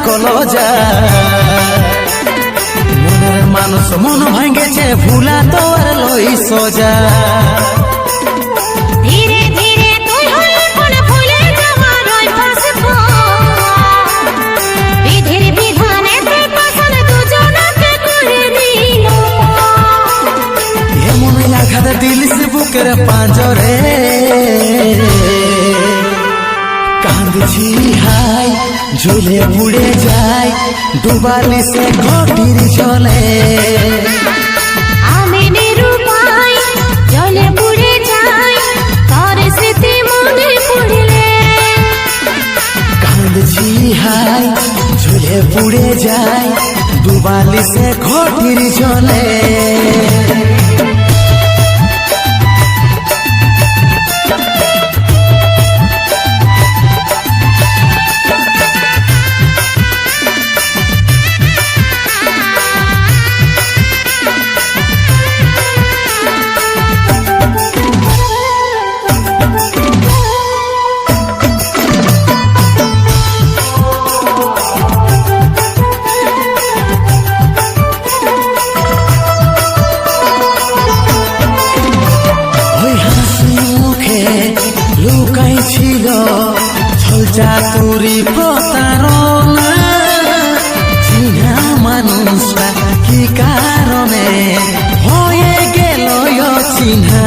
কলজা মনের মানুষ মন ভাঙ্গেছে ভুলা তোর লই সোজা दिल से बुकर पांजरे कांदছি हाय झूले उड़े जाए डुबाली से घटिर चले कांदছি हाय झूले उड़े जाए डुबाली से घटिर चले লুকাইছিল ছলচাতুরি প্রতারণা চিনা মানুষটা কি কারণে হয়ে গেল চিহ্না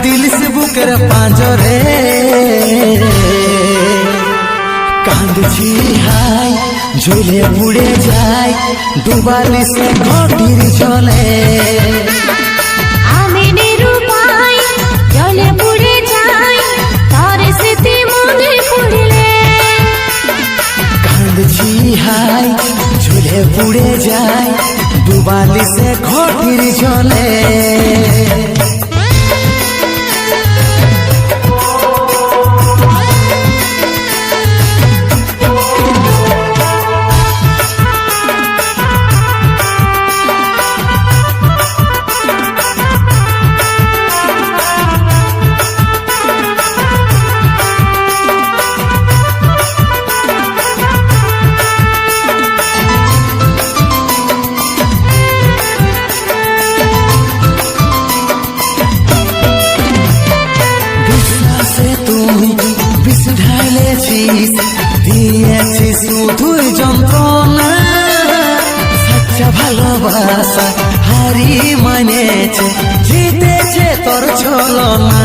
दिल से बुकर पांजरे कांदছি हाय झूले उड़े जाए डुबाली से घटिर चले कांदছি हाय झूले उड़े जाए डुबाली से घटिर चले দিয়েছি শুধুই যন্ত্রণা সচ্চা ভালোবাসা হারি মানেছে জিতেছে তোর ছলনা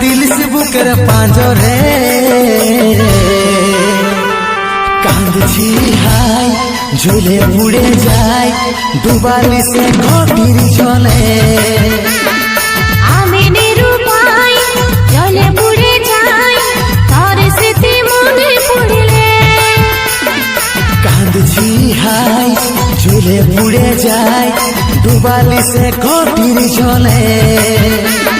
दिल से बुकर पांजरे कांदছি हाय झूले उड़े जाए डुबाली से घटिर चले कांदছি हाय झूले उड़े जाए डुबाली से घटिर चले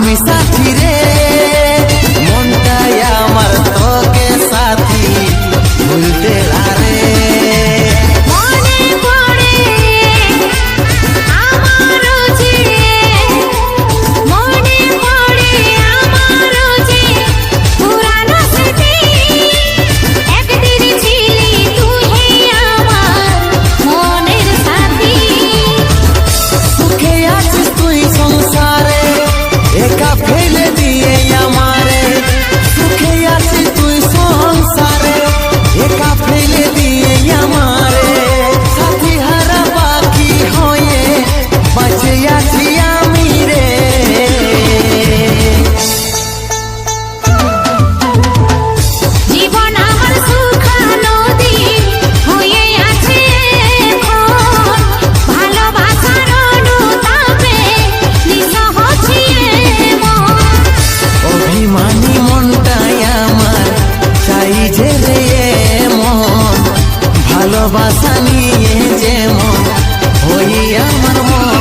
আমি সাথী রে মনটাই আমার তোকে সাথী ভুলতে আরে মনে পড়ে আমারও যে মনে পড়ে আমারও যে পুরানো স্মৃতি একদিন ছিলি তুই আমার মনের সাথী সুখে আছিস তুই সংসারে একা ফেলে দিয়ে আমারে সুখে আছিস তুই সংসারে একা ফেলে দিয়ে আমারে সাথী হারা বাকি হয়ে বাঁচে আছি আমি রে জীবন আমার শুকানো দিন হয়ে আছে এখন ভালোবাসার অনুতাপে নিঃস্ব হচ্ছে মন অভিমানী মনটাই আমার চাই যে রে মন ভালোবাসা নিয়ে যেমন হই আমার মন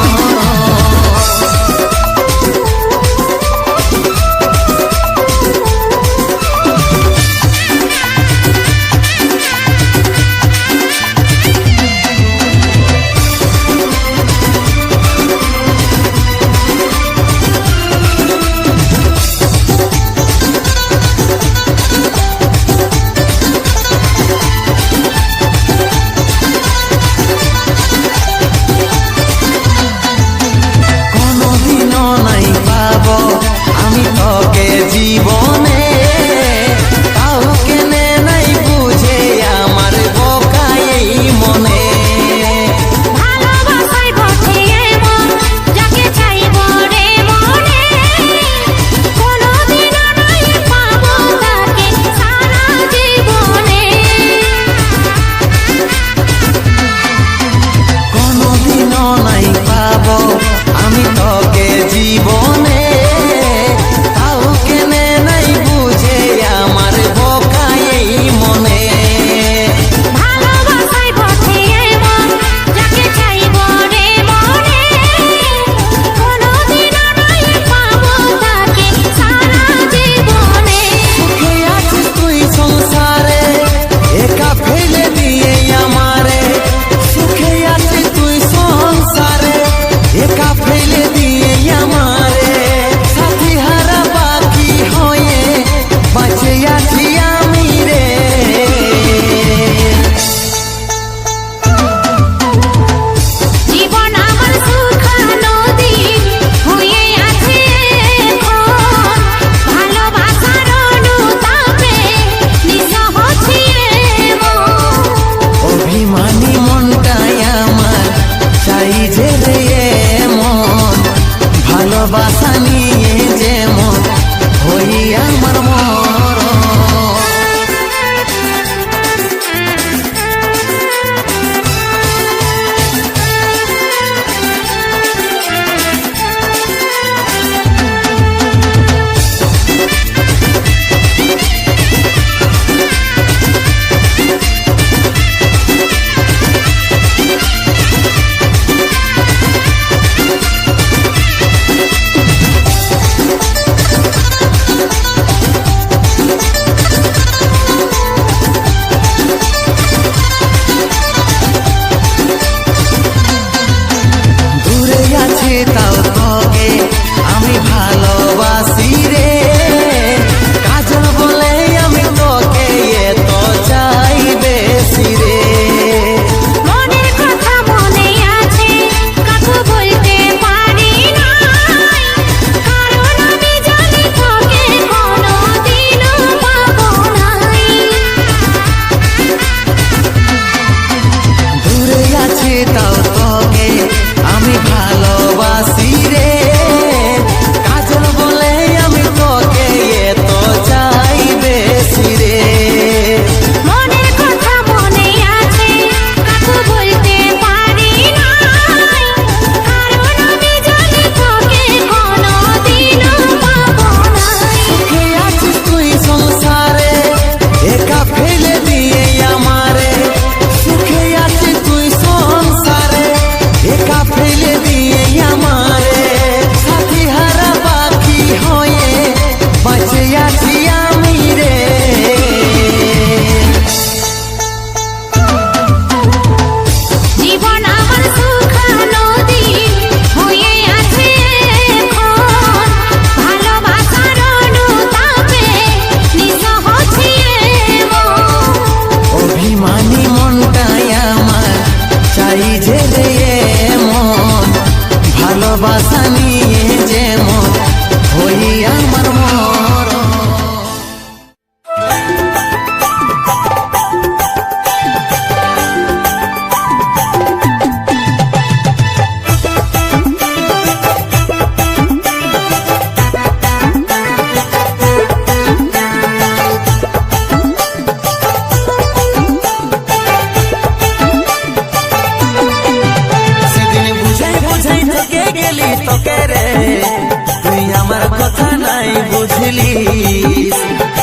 বুঝলিস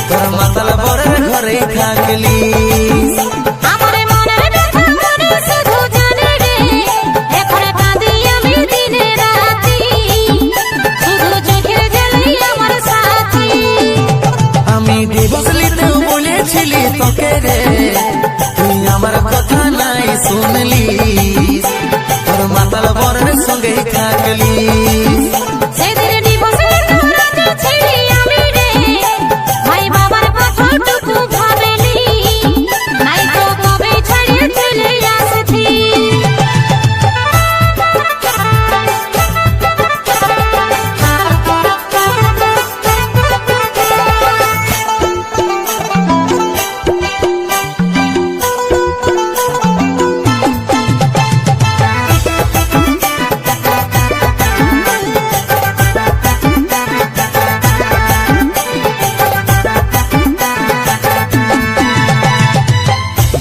তোর মাতাল বরের ঘরে থাকলিস আমার মনের ব্যথা মনে শুধু জানে রে এখন কাঁদি আমি দিনে রাতি শুধু চোখের জলেই আমার সাথী আমি দিবস লিতেও বলেছিলি তোকে রে তুই আমার কথা নাই শুনলিস তোর মাতাল বরের সঙ্গে থাকলিস সেদিন ডিভোর্সের রাতে ছিলি আমি রে ভাই বাবার কথাটুকু ভাবেনি নাই তো কবে ছাড়িয়ে চলে আসতি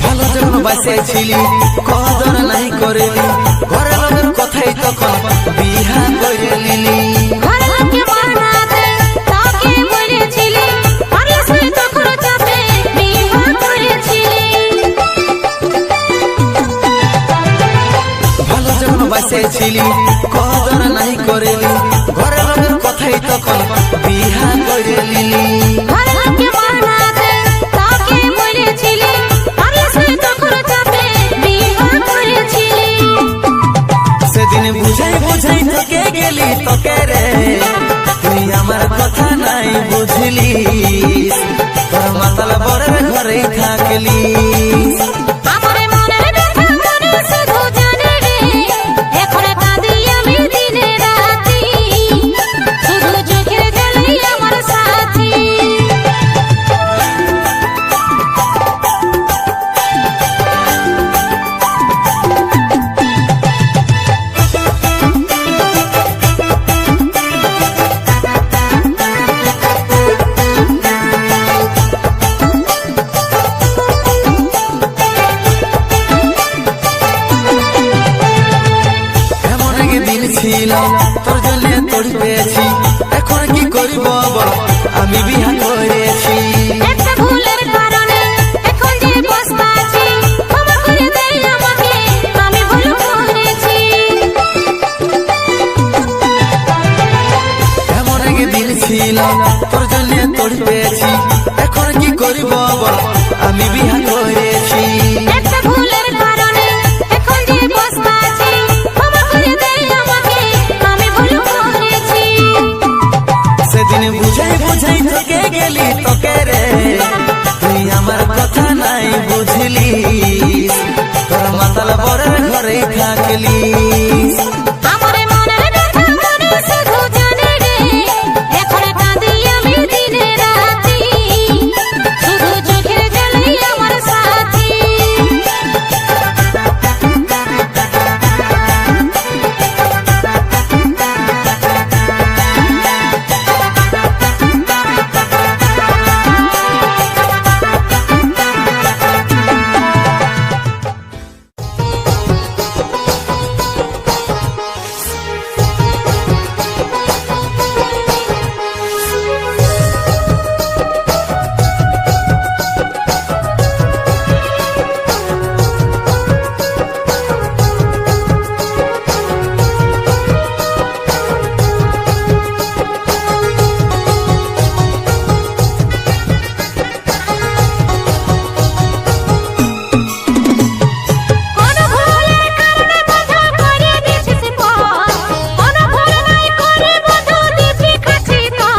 ভালো যখন বাসেছিলি কদর নাই করেলি ঘরের লোকের কথাই তখন বিহা করে নিলি ঘরকে বানাতে তাকে বলেছিলি পারলে সে তখন চাপে বিবাহ করেছিলি ভালো যখন বাসেছিলি কদর নাই করেলি ঘরের লোকের কথাই তখন বিহা করে নিলি ঘরকে বানাতে তাকে বলেছিলি পারলে সে তখন চাপে বিবাহ করেছিলি সেদিন বুঝাই বুঝাই থেকে গেলি তোকে রে তুই আমার কথা নাই বুঝলি তোর মাতাল বরের ঘরে থাকলি আমার মনের ব্যথা মনে শুধু জানে রে এখন কাঁদি আমি দিনে রাতি শুধু চোখের জলেই আমার সাথী এমন একদিন ছিল তোর জন্য তড়ি পেয়েছি এখন কি করিব বল আমি বিহা করেছি একটা ভুলের কারণে এখন যে পস্তাচ্ছি ক্ষমা করে দে আমাকে আমি ভুল করেছি এমন একদিন ছিল তোর জন্য তড়ি পেয়েছি এখন কি করিব বল আমি বিহা করেছি একটা ভুলের কারণে এখন যে পস্তাচ্ছি ক্ষমা করে দে আমাকে আমি ভুল করেছি সেদিন বুঝাই বুঝাই থেকে গেলি তোকে রে তুই আমার কথা নাই বুঝলি তোর মাতাল বরের ঘরে থাকলি আমার মনের ব্যথা মনে শুধু জানে রে এখন কাঁদি আমি দিনে রাতি শুধু চোখের জলেই আমার সাথী কোন ভুলের কারণে বন্ধু করে দিছিস পর কোন ভুল নাই করে বন্ধু দিবি খাচ্ছি তো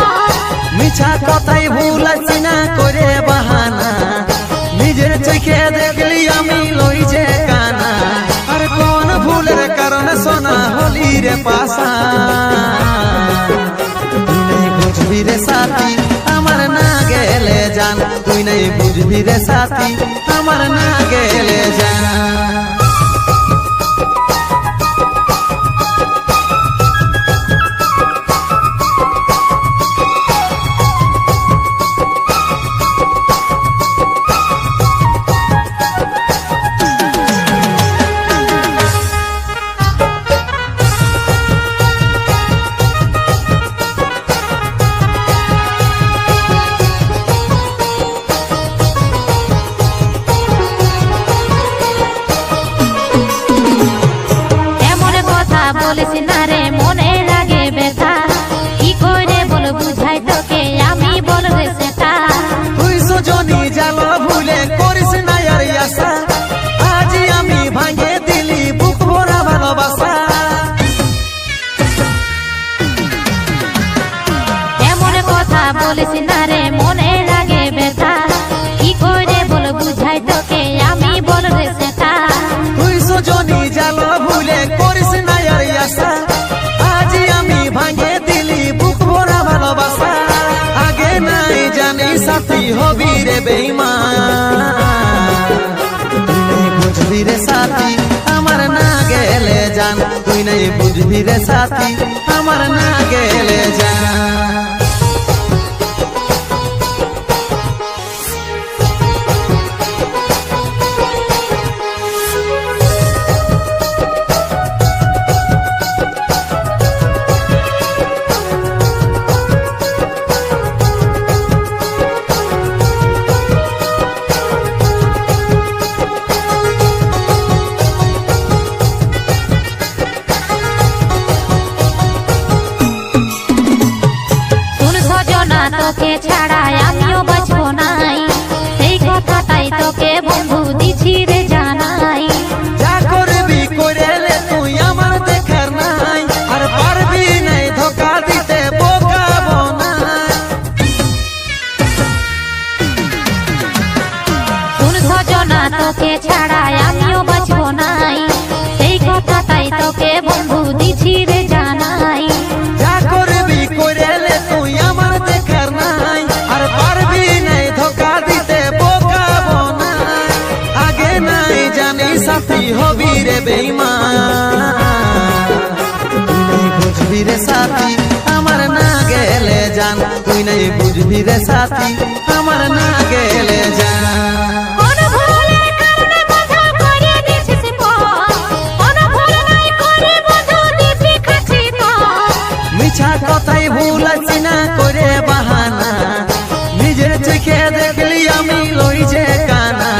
মিছা কথাই ভুলাছি না করে বাহানা নিজের চোখে দেখলি আমি লই যে কানা আর কোন ভুলের কারণে সোনা হলি রে পাশা তুই নাই বুঝবি রে সাথী আমার না গেলে জান তুই নাই বুঝবি রে সাথী আমার না গেলে জান বলিস না রে মনে লাগে ব্যথা কি করে বল বুঝাই তোকে আমি বলবে সেটা তুই সজনী জ্বালা ভুলে করিস না আর আশা আজ আমি ভাঙে দিলি বুক ভরা ভালোবাসা এমন কথা বলিস না রে মনে লাগে ব্যথা কি করে বল বুঝাই তোকে আমি বলবে সেটা তুই সজনী জ্বালা ভুলে করিস না আর আশা আজ আমি ভাঙে দিলি বুক ভরা ভালোবাসা আগে নাই জানি সাথী হবি রে বেঈমান তুই নাই বুঝবি রে সাথী আমার না গেলে জান তুই নাই বুঝবি রে সাথী আমার না গেলে জান তোকে ছাড়া আমিও বাঁচবো নাই সেই কথাটাই তোকে বন্ধু দিছি রে জানাই যা করবি করেলে তুই আমার দেখার নাই আর পারবি নাই ধোকা দিতে বোকাবো না শুন সজনা তোকে ছাড়া আমিও বাঁচবো নাই সেই কথাটাই তোকে বন্ধু দিছি রে জানাই যা করবি করেলে তুই আমার দেখার নাই আর পারবি নাই ধোকা দিতে বোকাবো না আগে নাই জানি সাথী হবি রে বেঈমান তুই নাই বুঝবি রে সাথী আমার না গেলে জান তুই নাই বুঝবি রে সাথী আমার না গেলে জান কোন ভুলের কারণে বন্ধু করে দিছিস পর কোন ভুল নাই করে বন্ধু দিবি খাচ্ছি তো মিছা কথাই ভুল আছি না করে বাহানা নিজের চোখে দেখলি আমি লই যে কানা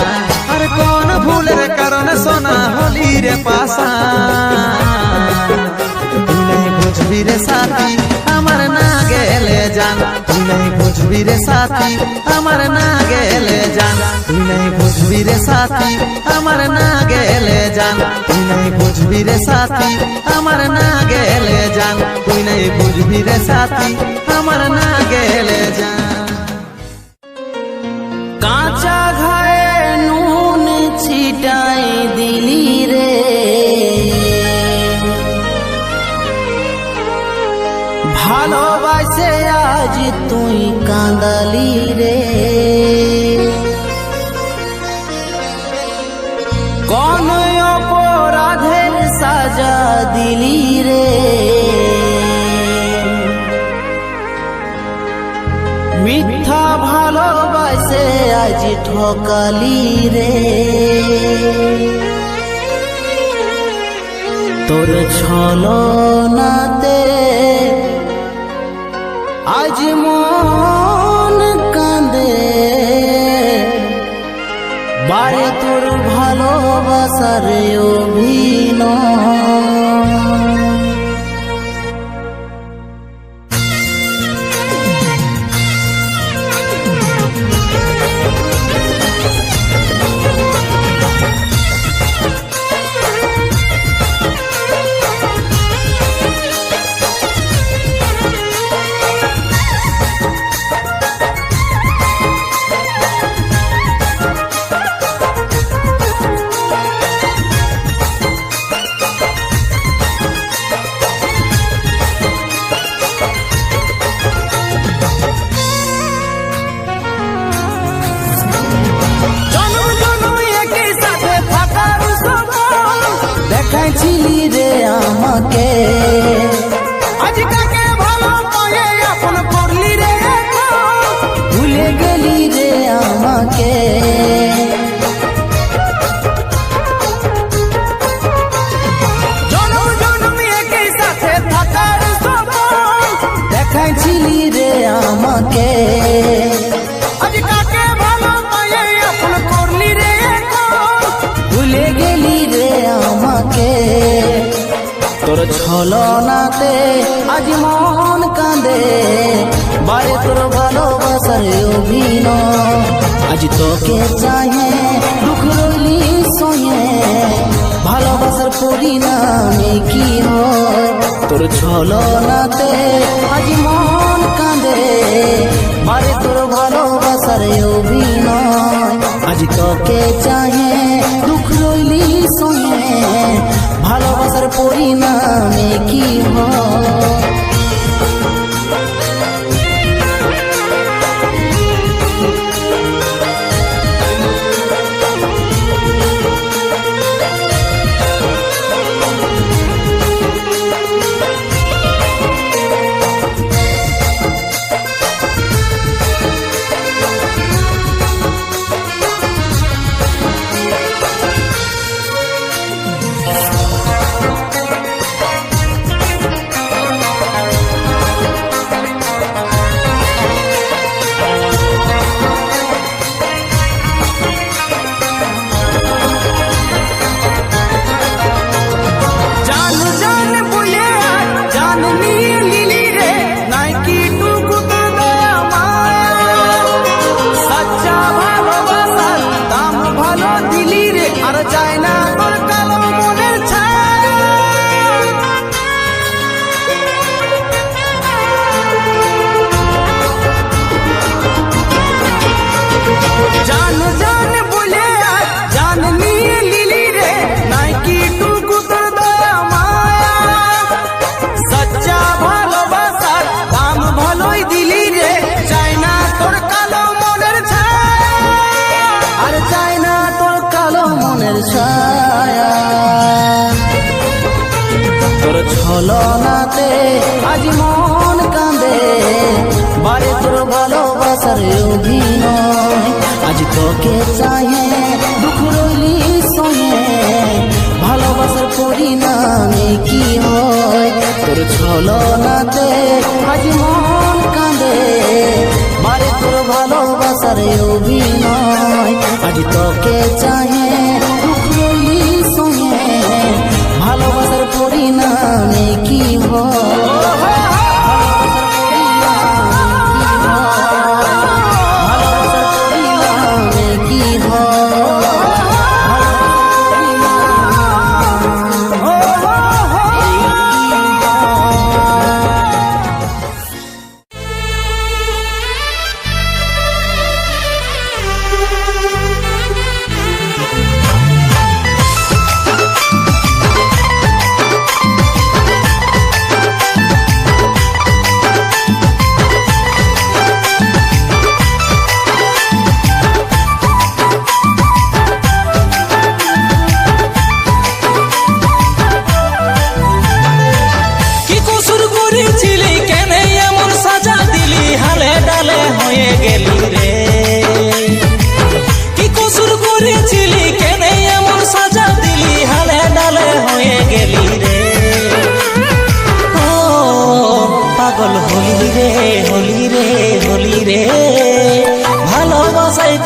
আর কোন ভুলের কারণে সোনা হলি রে পাশা তুই নাই বুঝবি রে সাথী আমার না গেলে জান তুই নাই বুঝবি রে সাথী আমার না গেলে জান তুই নাই বুঝবি রে সাথী আমার না গেলে জান তুই নাই বুঝবি রে সাথী আমার না গেলে জান তুই নাই বুঝবি রে সাথী আমার না গেলে জান কাঁচা ঘায়ে নুন ছিটাই দিলি রে ভালোবাসে আজ তুই কাঁদালি রে কোন অপরাধের সাজা দিলি রে মিথ্যা ভালোবাসে আজ ঠকালি রে তোর ছলনাতে আজ মন কাঁদে বারে তোর ভালোবাসার অভিনয় দেখাইছিলি রে আমাকে আজ কাকে ভালো পায়ে আপন করলি রে ভুলে গেলি রে আমাকে জনম জনম একই সাথে থাকার সপন দেখাইছিলি রে আমাকে আজ কাকে ভালো পায়ে আপন করলি রে ভুলে গেলি রে আমাকে তোর তোর ছলনাতে আজ মন কাঁদে, বারে তোর ভালোবাসার অভিনয়। আজ তোকে চাহে দুঃখ রইলি সয়ে, ভালোবাসার পরিণামে কি হয়? তোর ছলনাতে আজ মন কাঁদে, বারে তোর ভালোবাসার অভিনয়। আজ তোকে চাহে দুঃখ রইলি সয়ে, ভালোবাসার পরিণামে কি হয়? তোর ছলনাতে আজ মন কাঁদে, বারে তোর ভালোবাসার অভিনয়। আজ তোকে চাহে দুঃখ রইলি সয়ে, ভালোবাসার পরিণামে কি হয়? তোর ছলনাতে আজ মন কাঁদে, বারে তোর ভালোবাসার অভিনয়। আজ তোকে চাহে দুঃখ রইলি সয়ে, ভালোবাসার পরিণামে কি হয়?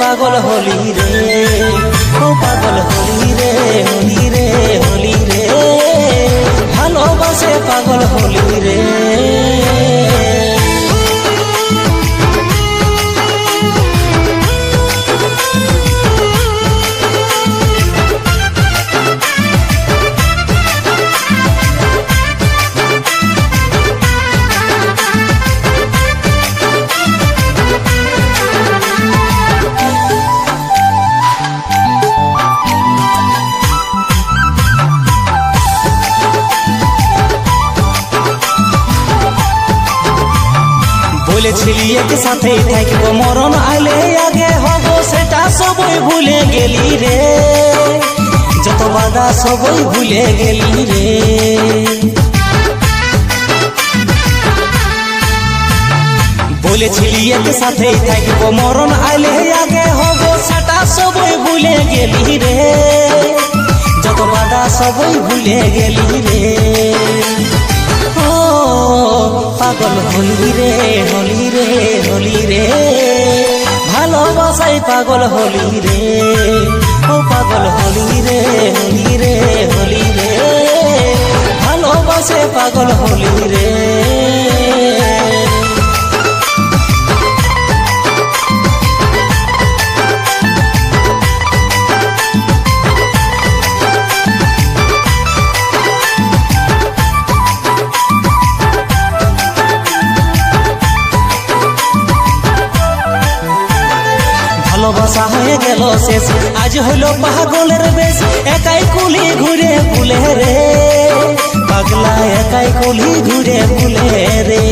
পাগল হলি রে, ও পাগল হলি রে, হলি রে, হলি রে, ভালোবাসে পাগল হলি রে। বলেছিলি একসাথে থাকবো, মরণ আইলে আগে হব, সেটা সবই ভুলে গেলি রে, যত বাধা সবই ভুলে গেলি রে। বলেছিলি একসাথে থাকবো, মরণ আইলে আগে হব, সেটা সবই ভুলে গেলি রে, যত বাধা সবই ভুলে গেলি রে। পাগল হলি রে, হলি রে, হলি রে, ভালোবাসাই পাগল হলি রে, ও পাগল হলি রে, হলি রে, হলি রে, ভালোবাসা ভালোবাসে পাগল হলি রে। ভালোবাসা হয়ে গেল শেষ, আজ হইল পাগলের বেশ, একাই কুলি ঘুরে বুলে রে, পাগলা একাই কুলি ঘুরে বুলে রে।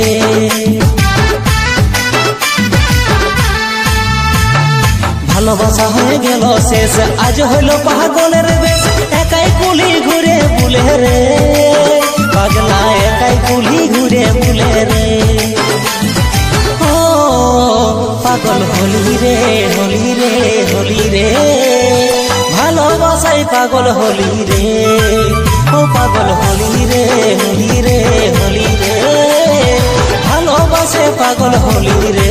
ভালোবাসা হয়ে গেল শেষ, আজ হইল পাগলের বেশ, একাই কুলি ঘুরে বুলে রে, পাগলা একাই কুলি ঘুরে বুলে রে। পাগল হলি রে হলি রে হলি রে, ভালোবাসাই পাগল হলি রে। ও পাগল হলি রে হলি রে হলি রে, ভালোবাসে পাগল হলি রে।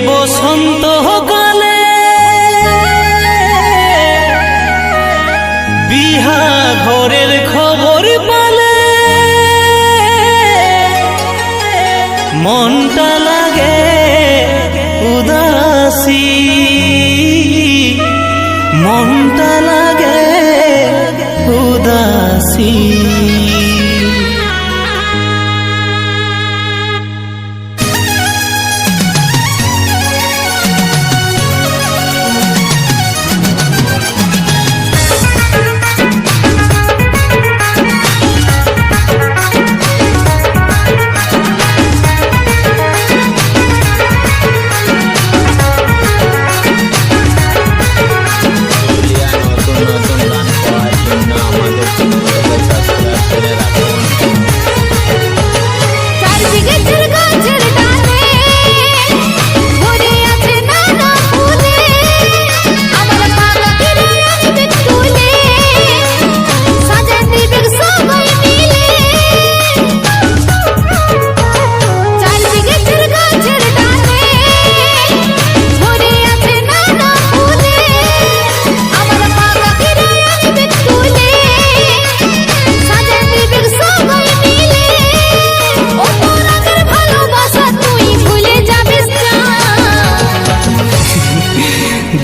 বসন্ত কালে বিহা ঘরের খবর পালে, মনটা লাগে উদাসী, মনটা লাগে উদাসী।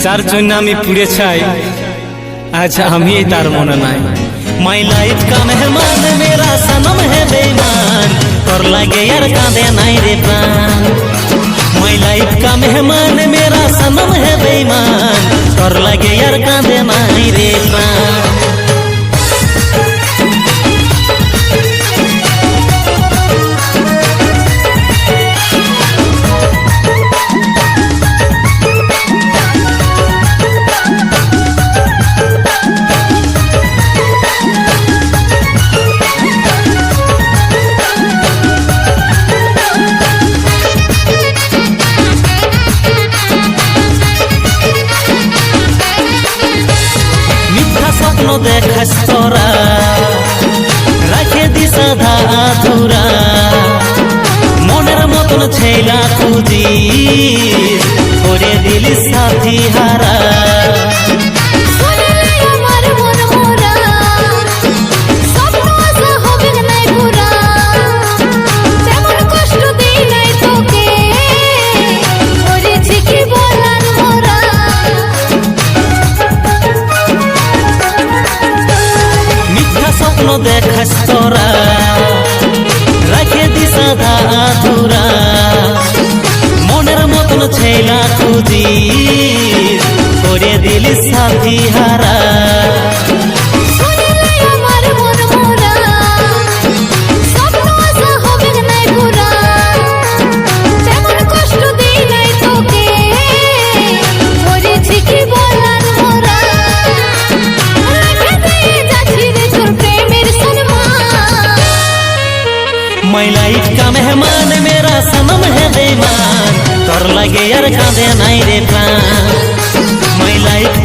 যার জন্য আমি পুড়ে চাই, আজ আমি তার মনে নাই। মাই লাইফ কা মেহমান মেরা সনম হে বেঈমান, তোর লাগে यार কাঁদে নাই রে প্রাণ। মাই লাইফ কা মেহমান মেরা সনম হে বেঈমান, তোর লাগে यार কাঁদে নাই রে প্রাণ। দেখাস তোরা রাখে দিস আধা আধুরা, মনের মতন ছেলা খুঁজি করে দিলি সাথী হারা। দেখাস তোরা রাখে দিস আধা আধুরা, মনের মতন ছেলা খুঁজি করে দিলি সাথী হারা। माई लाइफ का मेहमान मेरा सनम है बेईमान, तोर लगे यार कांदे नाई रे प्राण।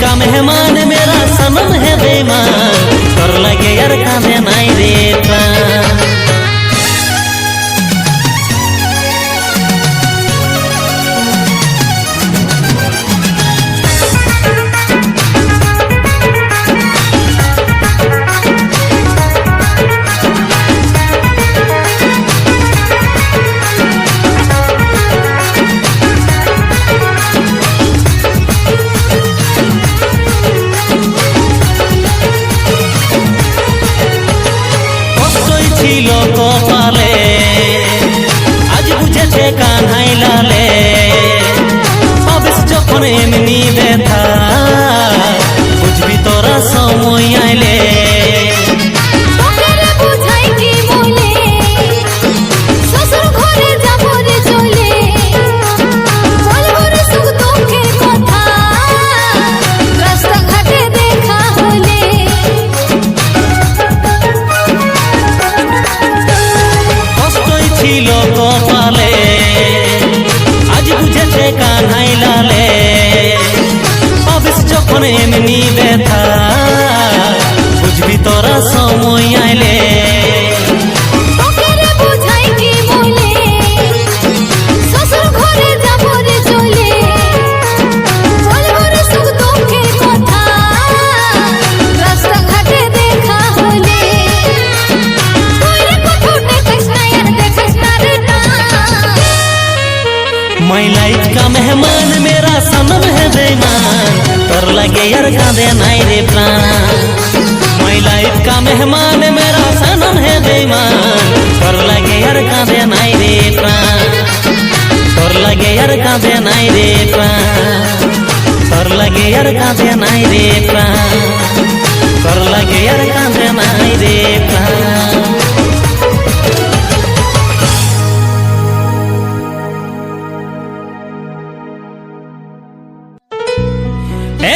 का मेहमान मेरा सनम है बेईमान तोर लगे यार कांदे नाई रे प्राण ছিল কপালে আজ বুঝেছে কান্হাই লালে পাবিস যখন এমনি ব্যথা বুঝবি তোরা সময় আইলে তোকে রে বুঝাই কি বলে শ্বশুর ঘরে যাব রে চলে বলবো রে সুখ দুঃখের কথা রাস্তা ঘাটে দেখা হলে কষ্টই ছিল কপালে আজ বুঝেছে কান্হাই লালে পাবিস যখন এমনি ব্যথা বুঝবি তোরা সময় আইলে তোকে রে বুঝাই কি বলে শ্বশুর ঘরে যাব রে চলে বলবো রে সুখ দুঃখের কথা রাস্তা ঘাটে দেখা হলে তুই রে কোথাও দেখিস না আর দেখিস না রে না माई लाइफ का मेहमान मेरा सनम है बेईमान तोर लगे यार कांदे नाई रे प्राण माई लाइफ का मेहमान मेरा सनम है बेईमान तोर लगे यार कांदे नाई रे प्राण तोर लगे यार कांदे नाई रे प्राण तोर लगे यार कांदे नाई रे प्राण तोर लगे यार कांदे नाई रे प्राण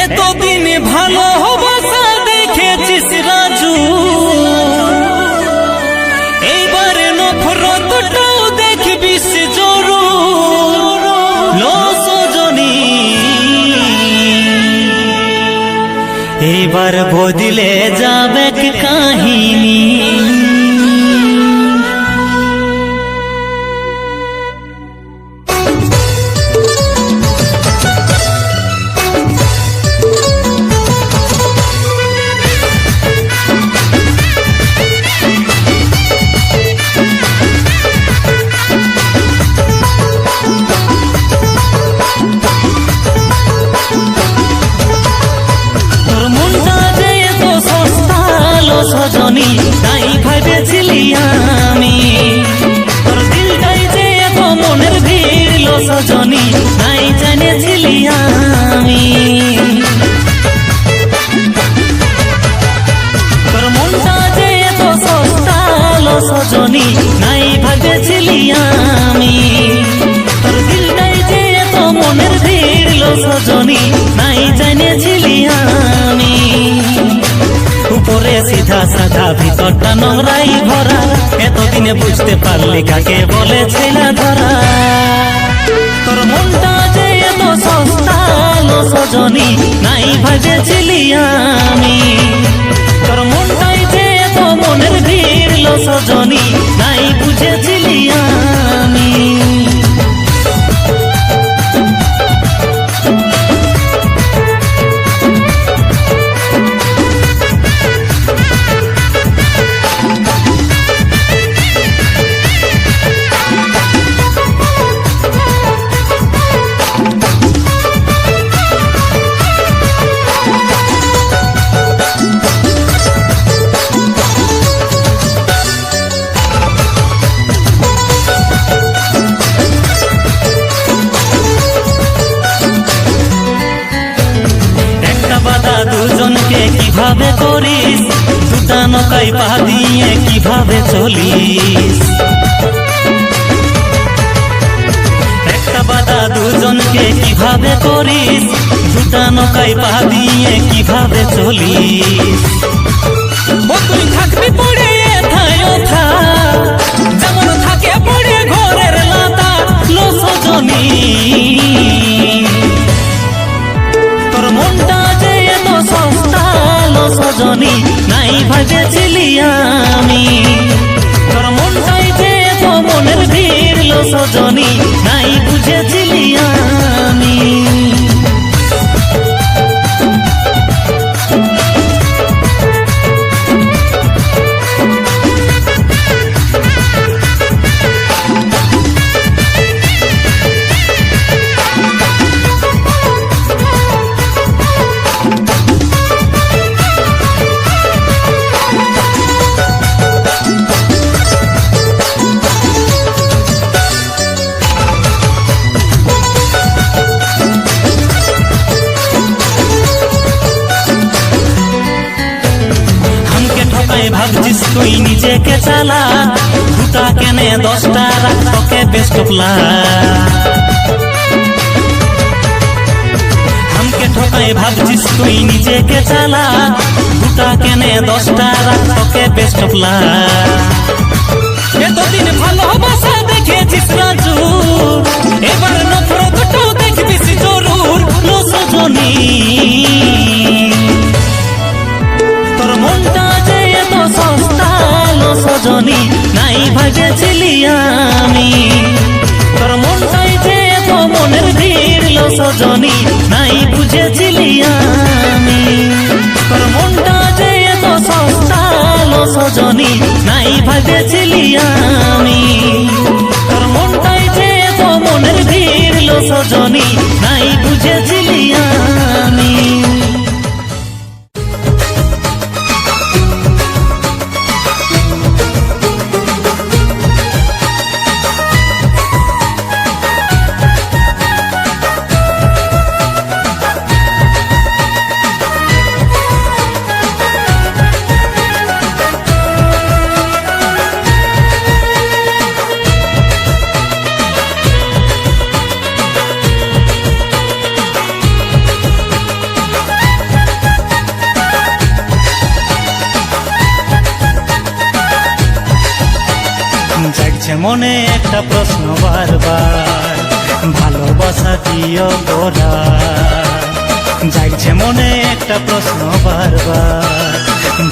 এতদিন ভালোবাসা দেখেছিস রাজু এইবারে নফরতটাও দেখবি জরুর লো সজনী এইবার বদলে যাবে কাহিনী সজনী তাই ভাবেছিলি আমি তোর দিলটাই যে এত মনের ভিড় সজনী তাই জেনেছিলি আমি তোর মনটা যে এত সস্তা সজনী নাই ভাবেছিলি আমি তোর দিলটাই যে এত মনের ভিড় সজনী নাই জেনেছিলি আমি উপরে সিধা সাধা ভিতরটা নোংরাই ভরা এতদিনে বুঝতে পারলি কাকে বলে ছেলা ধরা তোর মনটা যে এত সস্তা সজনী নাই ভাবেছিলি আমি তোর মনটাই যে এত মনের ভিড় সজনী নাই বুঝেছিলি আমি দুজনকে কিভাবে করিস দুটা নৌকায় পা দিয়ে কিভাবে চলিস একটা বাধা দুজনকে কিভাবে করিস দুটা নৌকায় পা দিয়ে কিভাবে চলিস ও তুই থাকবি পড়ে এথায় ওথা যেমন থাকে পড়ে ঘরের লাতা লো সজনী তোর মনটা যে ভেবেছিলি আমি তোর মনটাই যে তো মনের ভিড়ল সজনী নাই বুঝেছিলি আমি ভাবছিস তুই নিজেকে চালা দুটা কেনে 10টা রাখ তোকে বেস্ট অফ লাক हमके ঠকাই ভাবছিস তুই নিজেকে চালা দুটা কেনে 10টা রাখ তোকে বেস্ট অফ লাক এতদিন ভালোবাসা দেখেছিস রাজু এবার নফরতটাও দেখবিস জরুর লো সজনী তোর মনটা যে এত সস্তা লো সজনী নাই ভেবেছিলি আমি তোর মনটাই যে এত মনের ভিড় লো সজনী নাই বুঝেছিলি আমি তোর মনটা যে এত সস্তা লো সজনী নাই ভেবেছিলি আমি তোর মনটাই যে এত মনের ভিড় লো সজনী নাই বুঝেছিলি আমি মনে একটা প্রশ্ন বারবার ভালোবাসা কিও গোরা জাগছে মনে একটা প্রশ্ন বারবার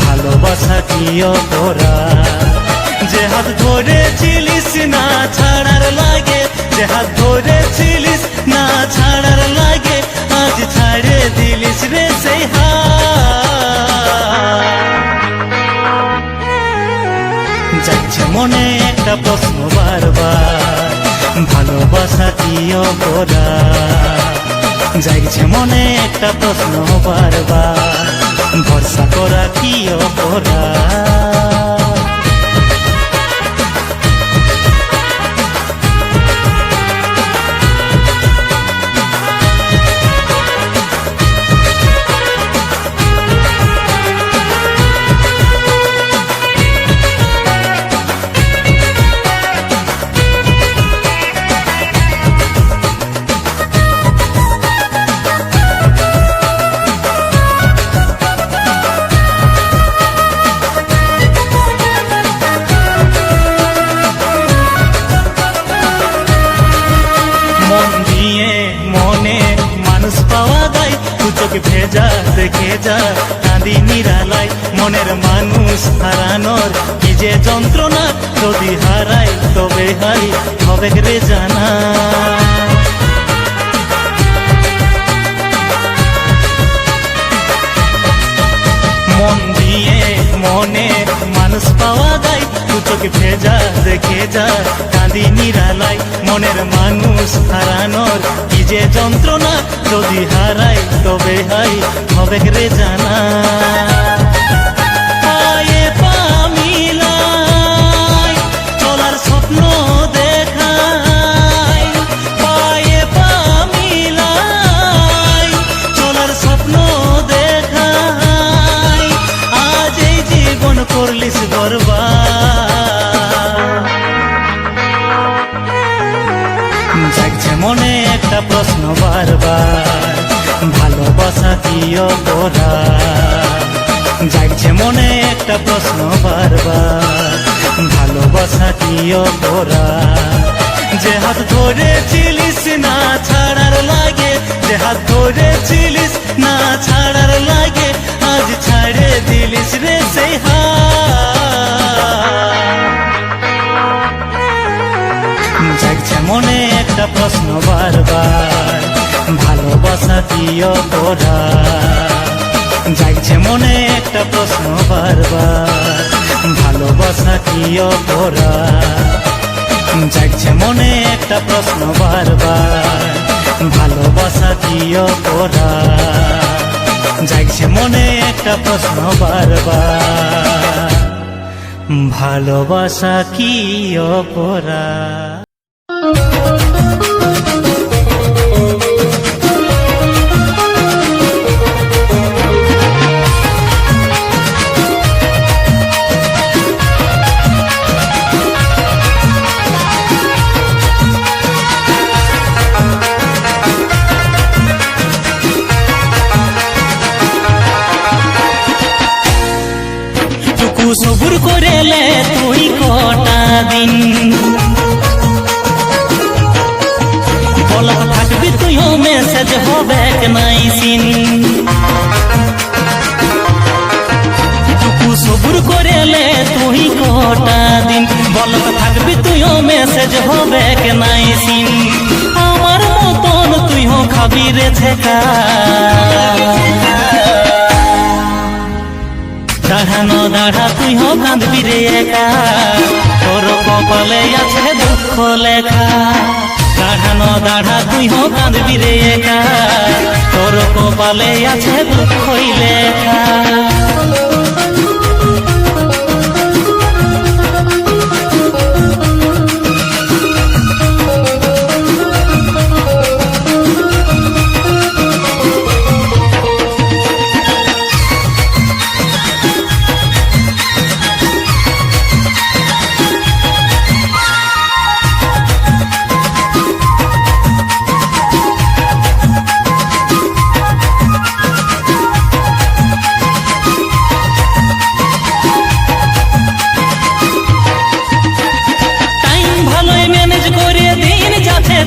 ভালোবাসা কিও গোরা যে হাত ধরেছিলিস না ছাড়ার লাগে যে হাত ধরেছিলিস না ছাড়ার লাগে আজ ছাড়ে দিলিস রে সেই যাচ্ছে মনে একটা প্রশ্ন বারবার ভালোবাসা কিও গোরা যাচ্ছে মনে একটা প্রশ্ন বারবার ভরসা করা কিও গোরা ভেজা দেখে যা কাঁদি নিরালাই মনের মানুষ হারানোর কি যে যন্ত্রণা যদি হারাই তবে হাই হবে রে জানা মন দিয়ে মনে মানুষ পাওয়া যায় দু চোখে ভেজা দেখে যা কাঁদি নিরালাই মনের মানুষ হারানোর কি যে যন্ত্রণা যদি হারাই তবে হাই হবে রে জানা পায়ে পা মিলাই চলার স্বপ্ন দেখাই পায়ে পা মিলাই চলার স্বপ্ন দেখাই আজ এই জীবন করলিস বরবাদ জাগছে মনে একটা প্রশ্ন বারবার ভালোবাসা কিও গোরা জাগছে মনে একটা প্রশ্ন বারবার ভালোবাসা কিও গোরা যে হাত ধরেছিলিস না ছাড়ার লাগে যে হাত ধরেছিলিস না ছাড়ার লাগে আজ ছাড়ে দি দিলিস রে সেই জাগছে মনে একটা প্রশ্ন বারবার, ভালোবাসা কি অপরাধ? জাগছে মনে একটা প্রশ্ন বারবার, ভালোবাসা কি অপরাধ? জাগছে মনে একটা প্রশ্ন বারবার, ভালোবাসা কি অপরাধ? জাগছে মনে একটা প্রশ্ন বারবার, ভালোবাসা কি অপরাধ? সবুর করেলে তুই কটা দিন, বলত থাকবি তুইও মেসেজ হবে নাই সিন। টুকু সবুর করেলে তুই কটা দিন, বলত থাকবি তুইও মেসেজ হবে নাই সিন। আমার মতন তুইও খাবি রে ছেকা, দাঁড়ানো দাঁড়া তুই হো কাঁদবি রে একা, তোর কপালে আছে দুঃখ লেখা। দাঁড়ানো দাঁড়া তুই হো কাঁদবি রে একা, তোর কপালে আছে দুঃখই লেখা।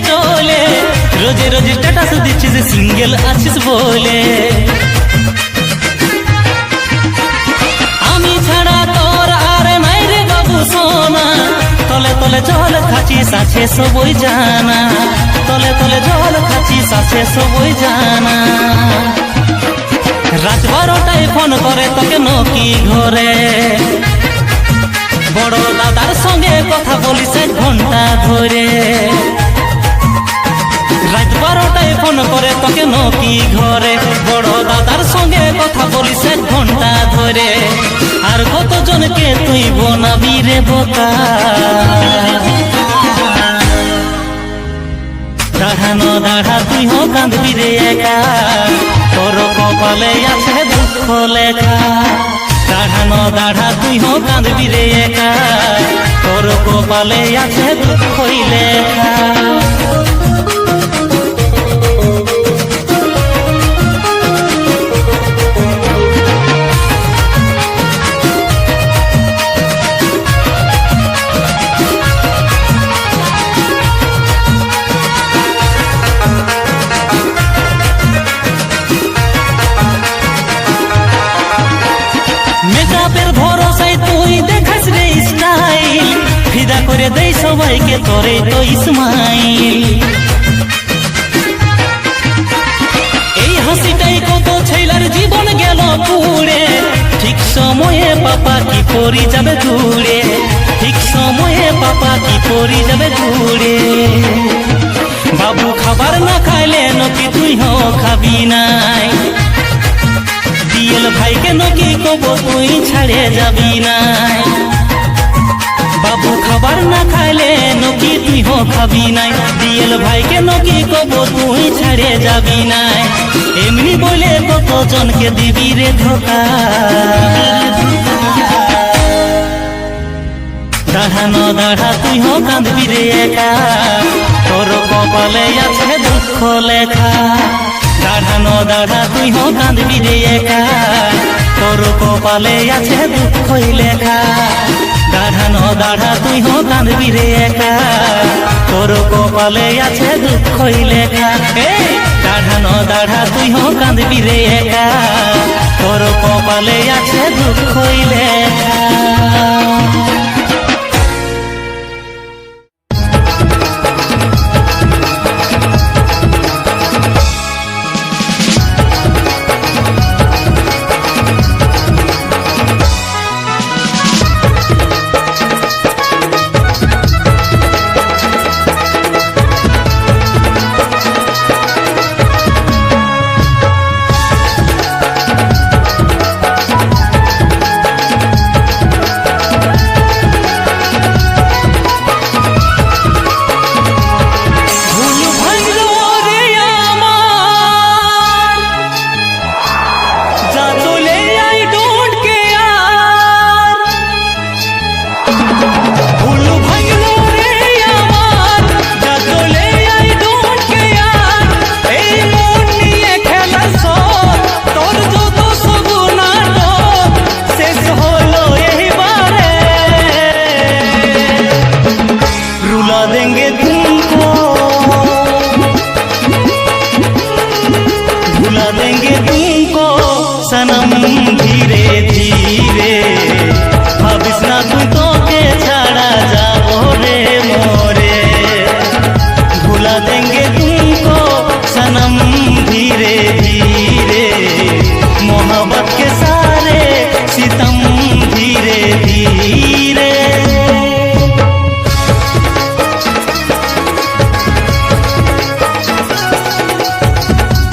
চলে রোজে রোজে স্ট্যাটাস দিচ্ছিস সিঙ্গেল আছিস বলে, আমি ছাড়া তোর আর নাই রে বাবু সোনা। তলে তলে জল খাচ্ছিস আছে সবই জানা, তলে তলে জল খাচ্ছিস আছে সবই জানা। রাত 12টায় ফোন করে তোকে নকি ঘরে, বড় দাদার সঙ্গে কথা বলিস 1 ঘন্টা ধরে। রাত 12টায় ফোন করে তোকে নকি ঘরে, বড় দাদার সঙ্গে কথা বলিস 1 ঘন্টা ধরে। আর কতজনকে তুই বনাবি রে বোকা, দাঁড়ানো দাঁড়া তুই হো কাঁদবি রে একা, তোর কপালে আছে দুঃখ লেখা। দাঁড়ানো দাঁড়া তুই হো কাঁদবি রে একা, তোর কপালে আছে দুঃখই লেখা। মেকআপের ভরসায় তুই দেখাস রে স্টাইল, ফিদা করে দেই সবাইকে তোরে তো ইসমাইল। এই হাসিটাই কত ছেলের জীবন গেল পুড়ে, ঠিক সময়ে পাপা কি পরি যাবে দূরে, ঠিক সময়ে পাপা কি পরি যাবে দূরে। বাবু খাবার না খাইলে নকি তুই হো খাবি নাই, দিয়েল ভাইকে নকি কব তুই ছাড়ে যাবি নাই। বাবু খাবার না খাইলে নকি তুই হো খাবি নাই, দিয়েল ভাইকে নকি কব তুই ছাড়ে যাবি নাই। এমনি বলে কতজনকে দিবি রে ধোকা, দাঁড়ানো দাঁড়া তুই হো কাঁদবি রে একা, তোর কপালে আছে দুঃখ লেখা। দাঁড়ানো দাঁড়া তুই হো কাঁদবি রে একা, তোর কপালে আছে দুঃখই লেখা। দাঁড়ানো দাঁড়া তুই হো কাঁদবি রে একা, তোর কপালে আছে দুঃখই লেখা। দাঁড়ানো দাঁড়া তুই হো কাঁদবি রে একা, তোর কপালে আছে দুঃখ হইলে